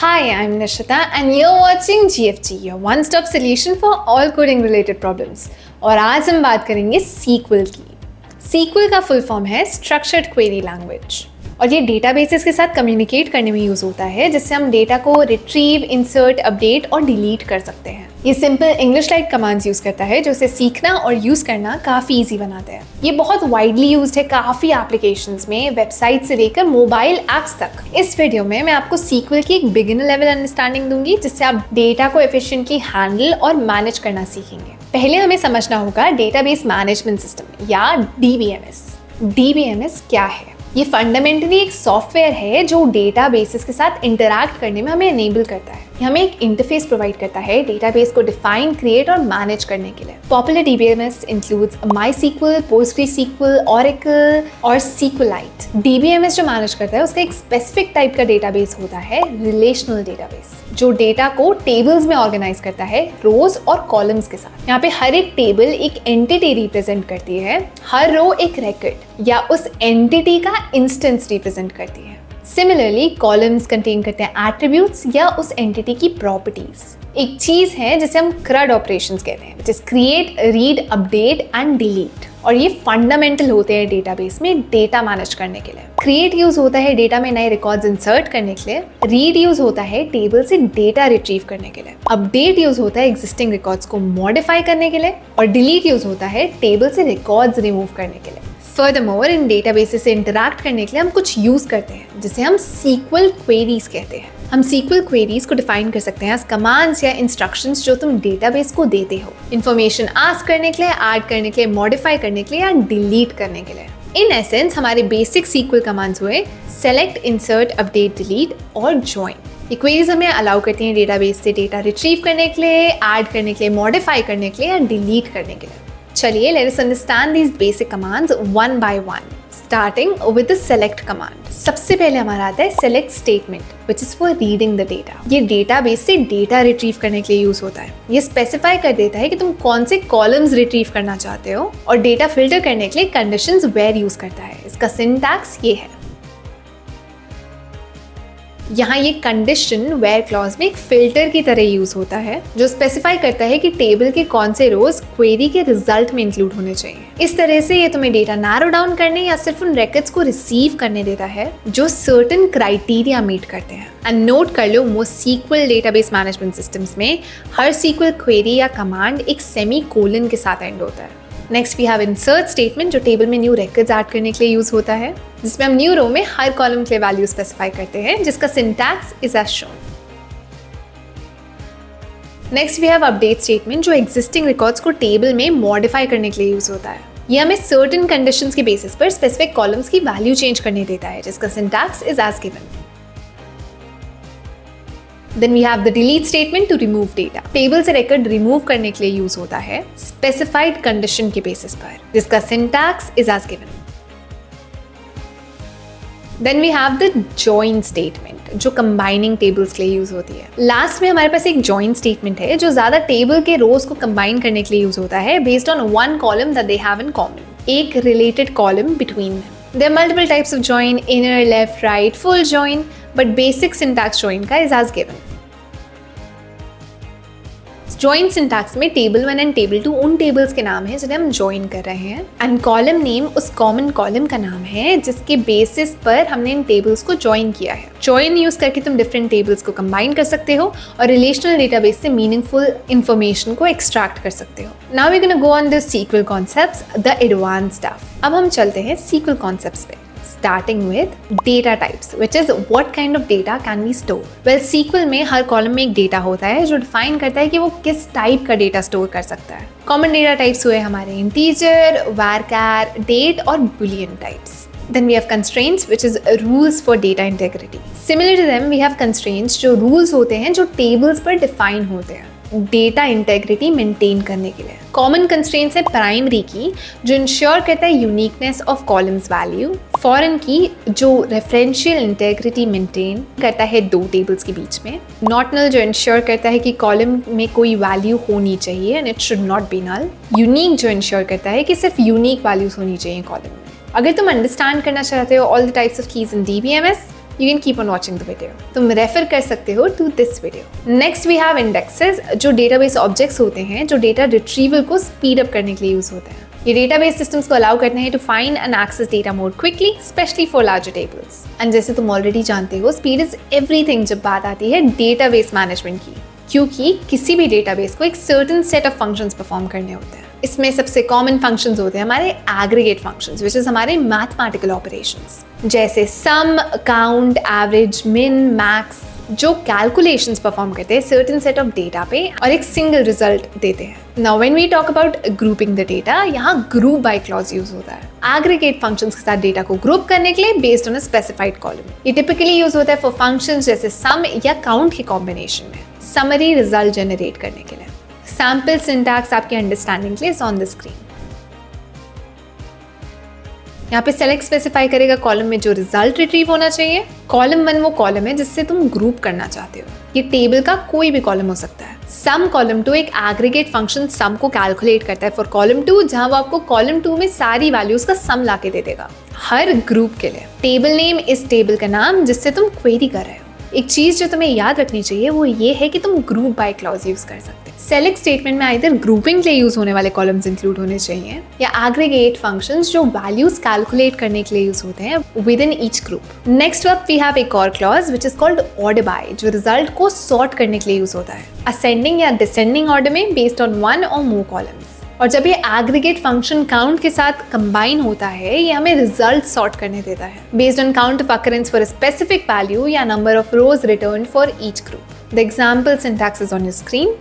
Hi, I'm Nishita and you're watching GFG, your one-stop solution for all coding related problems. और आज हम बात करेंगे SQL की। SQL का फुल फॉर्म है स्ट्रक्चर्ड क्वेरी लैंग्वेज और ये डेटाबेसेस के साथ कम्युनिकेट करने में यूज होता है, जिससे हम डेटा को रिट्रीव, इंसर्ट, अपडेट और डिलीट कर सकते हैं। ये simple English like commands use करता है जो इसे सीखना और यूज करना काफी इजी बनाते हैं। ये बहुत वाइडली यूज्ड है काफी एप्लीकेशंस में, वेबसाइट से लेकर मोबाइल एप्स तक। इस वीडियो में मैं आपको SQL की एक बिगिनर लेवल अंडरस्टैंडिंग दूंगी, जिससे आप डेटा को एफिशिएंटली हैंडल और मैनेज करना सीखेंगे। पहले हमें समझना होगा डेटाबेस मैनेजमेंट सिस्टम या DBMS। DBMS क्या है? ये फंडामेंटली एक सॉफ्टवेयर है जो डेटाबेसेस के साथ इंटरैक्ट करने में हमें एनेबल करता है। ये हमें एक इंटरफेस प्रोवाइड करता है डेटाबेस को डिफाइन, क्रिएट और मैनेज करने के लिए। Popular DBMS includes MySQL, PostgreSQL, Oracle और SQLite। DBMS जो मैनेज करता है उसका एक स्पेसिफिक टाइप का डेटाबेस होता है रिलेशनल डेटाबेस, जो डेटा को टेबल्स में ऑर्गेनाइज करता है रोज और कॉलम्स के साथ। यहाँ पे हर एक टेबल एक एंटिटी रिप्रेजेंट करती है, हर रो एक रिकॉर्ड या उस एंटिटी का इंस्टेंस रिप्रेजेंट करती है। सिमिलरली कॉलम्स कंटेन करते हैं एट्रीब्यूट्स या उस एंटिटी की प्रॉपर्टीज। एक चीज है जिसे हम CRUD ऑपरेशंस कहते हैं, which is create, read, update and delete, और ये फंडामेंटल होते हैं डेटाबेस में डेटा मैनेज करने के लिए। क्रिएट यूज होता है डेटा में नए रिकॉर्ड्स इंसर्ट करने के लिए, रीड यूज होता है टेबल से डेटा रिट्रीव करने के लिए, अपडेट यूज होता है एग्जिस्टिंग रिकॉर्ड्स को मॉडिफाई करने के लिए, और डिलीट यूज होता है टेबल से रिकॉर्ड्स रिमूव करने के लिए। फर्दरमोर इन डेटाबेसेस से इंटरैक्ट करने के लिए हम कुछ यूज करते हैं जिसे हम SQL क्वेरीज कहते हैं। हम SQL क्वेरीज को डिफाइन कर सकते हैं एज कमांड्स या इंस्ट्रक्शंस जो तुम डेटाबेस को देते हो, इंफॉर्मेशन आस्क करने के लिए, ऐड करने के लिए, मॉडिफाई करने के लिए या डिलीट करने के लिए। इन एसेंस हमारे बेसिक SQL कमांड्स हुए सेलेक्ट, इंसर्ट, अपडेट, डिलीट और ज्वाइन। ये क्वेरीज हमें अलाउ करती हैं डेटाबेस से डेटा रिट्रीव करने के लिए, ऐड करने के लिए, मॉडिफाई करने के लिए या डिलीट करने के लिए। चलिए let us understand these basic commands one by one, starting with the select command. सबसे पहले हमारा आता है select statement, which is for reading the data. ये डेटाबेस से डेटा रिट्रीव करने के लिए यूज होता है। ये स्पेसिफाई कर देता है कि तुम कौन से कॉलम्स रिट्रीव करना चाहते हो, और डेटा फिल्टर करने के लिए कंडीशंस वेयर यूज करता है। इसका सिंटैक्स ये है। यहाँ ये कंडीशन वेयर क्लॉज में एक फिल्टर की तरह यूज होता है, जो स्पेसिफाई करता है कि टेबल के कौन से रोज क्वेरी के रिजल्ट में इंक्लूड होने चाहिए। इस तरह से ये तुम्हें डेटा नैरो डाउन करने या सिर्फ उन रिकॉर्ड्स को रिसीव करने देता है जो सर्टेन क्राइटेरिया मीट करते हैं। एंड नोट कर लो, most SQL database management systems में हर SQL क्वेरी या कमांड एक सेमीकोलन के साथ एंड होता है। Next we have insert statement, जो टेबल में न्यू रिकॉर्ड्स ऐड करने के लिए यूज होता है, जिसमें हम न्यू रो में हर कॉलम के लिए वैल्यू स्पेसिफाई करते हैं, जिसका syntax is as shown. Next we have update statement, जो एग्जिस्टिंग रिकॉर्ड्स को टेबल में मॉडिफाई करने के लिए यूज होता है। ये हमें सर्टेन कंडीशंस के बेसिस पर स्पेसिफिक कॉलम्स की वैल्यू चेंज करने देता है, जिसका syntax is as given. Then we have the delete statement to remove data. Table से रिकॉर्ड रिमूव करने के लिए यूज होता है स्पेसिफाइड कंडीशन के बेसिस पर, जिसका syntax is as given. Then we have the join statement, जो कंबाइनिंग टेबल्स के लिए यूज होती है। लास्ट में हमारे पास एक join statement है, जो ज्यादा टेबल के रोज को कंबाइन करने के लिए यूज होता है based on one column that they have in common, एक related column between them. There are multiple types of join, inner, left, right, full join, but basic syntax join का is as given. Join syntax में table 1 and table 2 उन tables के नाम हैं जिन्हें हम join कर रहे हैं, and column name उस common column का नाम है जिसके basis पर हमने इन tables को join किया है। Join यूज करके तुम different tables को combine कर सकते हो और relational database से meaningful information को extract कर सकते हो। Now we're gonna go on the SQL concepts, the advanced stuff. अब हम चलते हैं SQL concepts पे, starting with data types, which is what kind of data can we store. Well, SQL में हर कॉलम में एक डेटा होता है जो डिफाइन करता है कि वो किस टाइप का डेटा स्टोर कर सकता है। कॉमन डेटा टाइप्स हुए हमारे इंटीजर, varchar, date और boolean types. Then we have constraints, which is rules for data integrity. Similar to them, we have constraints, जो rules होते हैं जो tables पर define होते हैं डेटा इंटेग्रिटी मेंटेन करने के लिए। कॉमन कंस्ट्रेंट्स है प्राइमरी की, जो इंश्योर करता है uniqueness of columns value, foreign की जो रेफरेंशियल इंटेग्रिटी मेंटेन करता है दो टेबल्स के बीच में, नॉट नल जो इंश्योर करता है कि कॉलम में कोई वैल्यू होनी चाहिए and it should not be null, unique जो इंश्योर करता है कि सिर्फ यूनिक वैल्यूज होनी चाहिए कॉलम में। अगर तुम अंडरस्टैंड करना चाहते हो all the types of keys in DBMS, You can keep on watching the video. तुम रेफर कर सकते हो to this video. Next we have indexes, जो database objects होते हैं जो data retrieval को speed up करने के लिए यूज होते हैं। ये डेटाबेस सिस्टम्स को अलाउ करते हैं to find and access data more quickly, specially for larger tables. And जैसे तुम ऑलरेडी जानते हो, स्पीड इज एवरीथिंग जब बात आती है डेटाबेस मैनेजमेंट की, क्योंकि किसी भी डेटाबेस को एक certain set of functions perform करने होते हैं। इसमें सबसे कॉमन फंक्शंस होते हैं हमारे एग्रीगेट फंक्शंस, विच इज हमारे मैथमेटिकल ऑपरेशंस, जैसे सम, काउंट, एवरेज, मिन, मैक्स, जो कैलकुलेशंस परफॉर्म करते हैं सर्टेन सेट ऑफ डेटा पे और एक सिंगल रिजल्ट देते हैं। Now when we talk about grouping the data, यहाँ ग्रुप बाय क्लॉज यूज होता है एग्रीगेट फंक्शंस के साथ डेटा को ग्रुप करने के लिए based on a specified column. ये टिपिकली यूज होता है फॉर फंक्शंस जैसे सम या काउंट के कॉम्बिनेशन में समरी रिजल्ट जनरेट करने के लिए। सैम्पल सिंटैक्स आपके अंडरस्टैंडिंग के लिए इज ऑन द स्क्रीन। यहाँ पे सेलेक्ट स्पेसिफाई करेगा कॉलम में जो रिजल्ट रिट्रीव होना चाहिए। कॉलम 1 वो कॉलम है जिससे तुम ग्रुप करना चाहते हो। ये टेबल का कोई भी कॉलम हो सकता है। सम कॉलम 2 एक एग्रीगेट फंक्शन सम को कैलकुलेट करता है फॉर कॉलम 2, जहां वो आपको कॉलम 2 में सारी वैल्यूज का सम लाके दे देगा हर ग्रुप के लिए। टेबल नेम इस टेबल का नाम जिससे तुम क्वेरी कर रहे हो। एक चीज जो तुम्हें याद रखनी चाहिए वो ये है कि तुम ग्रुप बाय क्लॉज यूज कर सकते हो। सेलेक्ट स्टेटमेंट में आइदर ग्रुपिंग के लिए यूज होने वाले कॉलम्स इंक्लूड होने चाहिए या एग्रीगेट फंक्शंस जो वैल्यूज कैलकुलेट करने के लिए यूज होते हैं within each group. Next up we have एक और clause which is called order by, जो रिजल्ट को सॉर्ट करने के लिए यूज होता है असेंडिंग या डिसेंडिंग ऑर्डर में based on one or more columns. और जब ये एग्रीगेट फंक्शन काउंट के साथ कंबाइन होता है, ये हमें रिजल्ट सॉर्ट करने देता है based on count of occurrence for a specific value या number of rows return for each group. The example syntax is on your screen.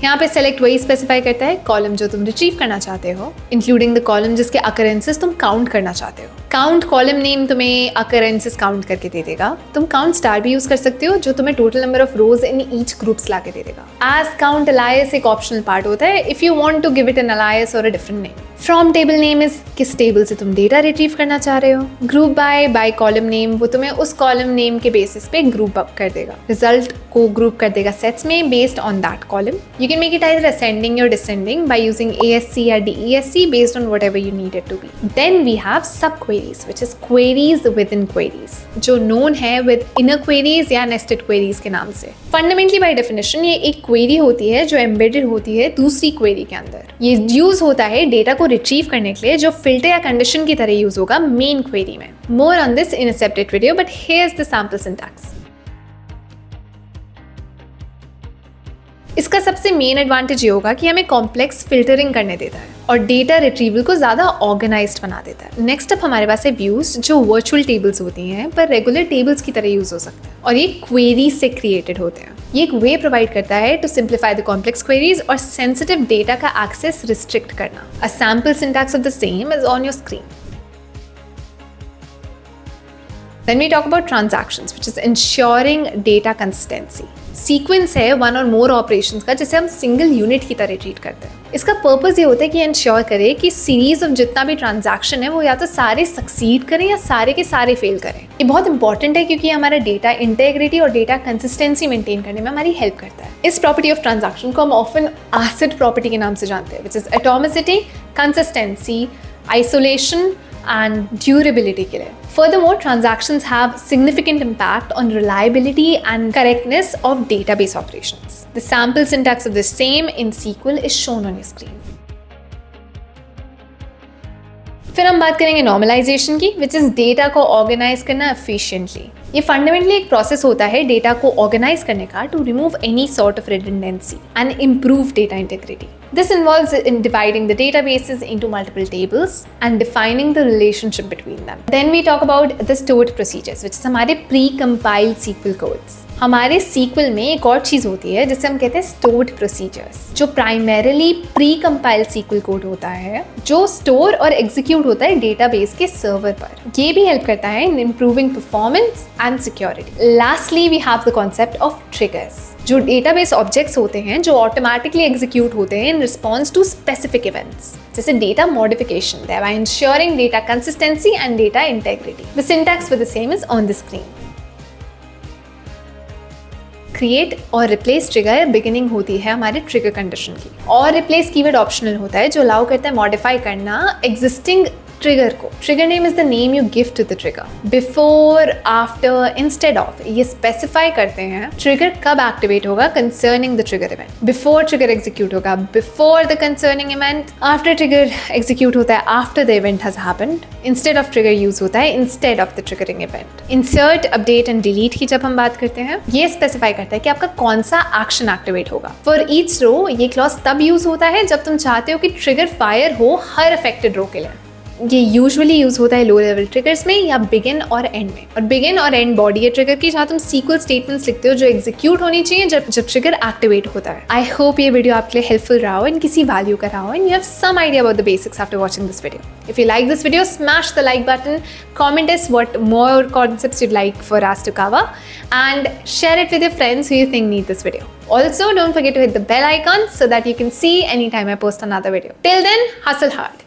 यहाँ पे सेलेक्ट वही स्पेसिफाई करता है कॉलम जो तुम रिट्रीव करना चाहते हो, इंक्लूडिंग द कॉलम जिसके अकरेंसेस तुम काउंट करना चाहते हो। काउंट कॉलम नेम तुम्हें अकरेंसेस काउंट करके दे देगा। तुम काउंट स्टार भी यूज कर सकते हो जो तुम्हें total number of rows in each groups ला के दे देगा। एज काउंट अलायस एक ऑप्शनल पार्ट होता है if you want to give it an alias और a different name. From table name is किस टेबल से तुम डेटा रिट्रीव करना चाह रहे हो। ग्रुप बाय कॉलम नेम वो तुम्हें उस कॉलम नेम के बेसिस पे ग्रुप अप कर देगा। रिजल्ट को ग्रुप कर देगा सेट्स में based on that column. You can make it either ascending or descending by using ASC or DESC based on whatever you need it to be. Then we have subqueries, which is queries within queries, जो known है with inner queries या nested queries के नाम से। Fundamentally by definition ये एक query होती है जो embedded होती है दूसरी query के अंदर। ये यूज होता है डेटा को रिट्रीव करने के लिए जो फिल्टर या कंडीशन की तरह यूज होगा मेन क्वेरी में। More on this in a separate video, but here's the sample syntax. इसका सबसे मेन एडवांटेज ये होगा कि हमें कॉम्प्लेक्स फिल्टरिंग करने देता है और डेटा रिट्रीवल को ज़्यादा ऑर्गेनाइज्ड बना देता है। नेक्स्ट अप हमारे पास है व्यूज, जो वर्चुअल टेबल्स होती हैं पर रेगुलर टेबल्स की तरह यूज हो सकते हैं और ये क्वेरी से क्रिएटेड होते हैं। ये एक वे प्रोवाइड करता है to simplify the complex queries और सेंसिटिव डेटा का एक्सेस रिस्ट्रिक्ट करना। A sample syntax of the same is on your screen. Then we talk about transactions, which is ensuring data consistency. Sequence है one or more operations का जिसे हम single unit की तरह treat करते हैं। इसका पर्पस ये होता है कि इंश्योर करे कि सीरीज ऑफ जितना भी ट्रांजैक्शन है वो या तो सारे सक्सीड करें या सारे के सारे फेल करें। ये बहुत इंपॉर्टेंट है क्योंकि हमारा डेटा इंटेग्रिटी और डेटा कंसिस्टेंसी मेंटेन करने में हमारी हेल्प करता है। इस प्रॉपर्टी ऑफ ट्रांजैक्शन को हम ऑफन एसिड प्रॉपर्टी के नाम से जानते हैं, which is atomicity, consistency, isolation and durability के लिए। Furthermore, transactions have significant impact on reliability and correctness of database operations. The sample syntax of the same in SQL is shown on your screen. फिर हम बात करेंगे normalization की, which is data को organize करना efficiently. ये fundamentally एक process होता है डेटा को ऑर्गेनाइज करने का to remove any sort of redundancy and improve data integrity. This involves in dividing the databases into multiple tables and defining the relationship between them. Then we talk about the stored procedures, which is हमारे pre-compiled SQL codes. हमारे SQL में एक और चीज़ होती है जिसे हम कहते हैं stored procedures, जो primarily pre-compiled SQL code होता है जो store और execute होता है database के server पर। ये भी help करता है in improving performance and security. Lastly, we have the concept of triggers, जो डेटाबेस ऑब्जेक्ट्स होते हैं जो ऑटोमेटिकली एग्जीक्यूट होते हैं in response to specific events, जैसे data modification, thereby ensuring data consistency and data integrity. The syntax for the same is on the screen. Create और replace trigger beginning होती है हमारे ट्रिगर कंडीशन की, और replace keyword optional होता है जो अलाउ करता है मॉडिफाई करना एग्जिस्टिंग ट्रिगर को। Trigger name is the name you give to the trigger. Before, after, instead of, ये स्पेसिफाई करते हैं ट्रिगर कब एक्टिवेट होगा concerning the trigger event. Before trigger execute होगा before the concerning event, after trigger execute होता है after the event has happened, instead of trigger use होता है instead of the triggering event. Insert, update and delete की जब हम बात करते हैं, ये स्पेसिफाई करता है कि आपका कौन सा एक्शन एक्टिवेट होगा। फॉर ईच रो ये क्लॉज तब यूज होता है जब तुम चाहते हो कि ट्रिगर फायर हो हर अफेक्टेड रो के लिए। ये यूजुअली यूज होता है लो लेवल ट्रिगर्स में या बिगिन और एंड में। और बिगिन और एंड बॉडी है ट्रिगर की, जहाँ तुम सीक्वल स्टेटमेंट्स लिखते हो जो एग्जीक्यूट होनी चाहिए जब ट्रिगर एक्टिवेट होता है। आई होप ये वीडियो आपके लिए हेल्पफुल रहा हो एंड किसी वैल्यू का रहा हो and you have some idea about the basics after watching this video. If you like this video, smash the like button, comment us what more concepts you'd like for us to cover, and share it with your friends who you think need this video. Also, don't forget to hit the bell icon so that you can see anytime I post another video. Till then, hustle hard.